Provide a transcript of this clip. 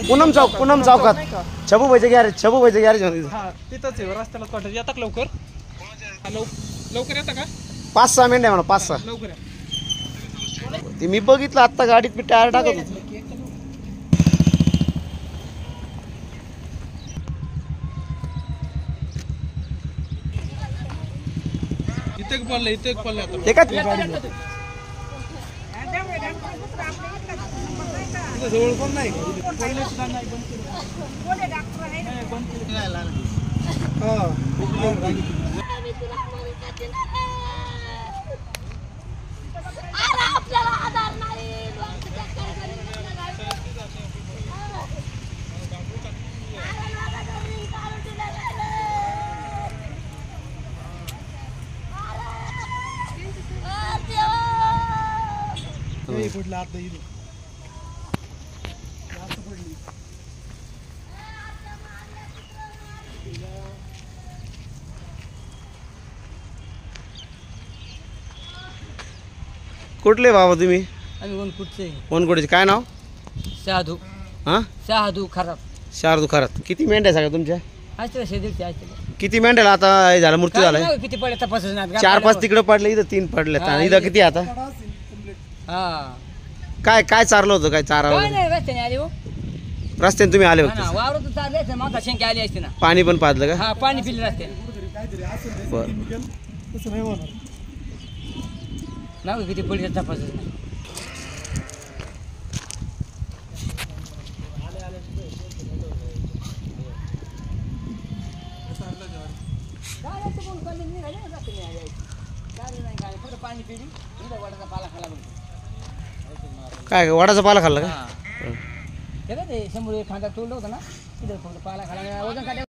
पूनम चौकात छबूबाईचे गॅरेज तिथंच आहे रस्त्याला कॉटेज. येतात लवकर लवकर येतं का? 5-6 मिनिट आहे म्हणा. 5-6 लवकर ते मी बघितलं आता गाडीत मी टायर टाकत होतो. इथे पडलं आता ते का जवळ कोण नाही पडलं आता इथे कुठले बाबा तुम्ही? आम्ही वनकुटचे. काय नाव? साधू. हा साधू खराब. शारदू खरात. किती मेंढ्या सगळ्या तुमच्या? किती मेंढ्याला आता हे झालं मृत्यू झालाय? किती पडले तपास 4-5 तिकडे पडले, इथं 3 पडले. इथं किती आता? काय काय चारलं होतं? काय चारा रस्त्याने आली हो. रस्त्याने तुम्ही आले हा होते? ना, वावरात चालले मागा शेंकी आली असते ना. पाणी पण पाजलं का? हा पाणी पिले रस्त्याने. बरं. तसं नाही होणार. नाव किती पडले तपास नाही. पाणी पिली वडाचा पाला खाला काय वडाचा पाला खाल्ला का? ते 100 खांदा तोडलं होतं ना. तिथं फक्त पाला खाला वजन काढ.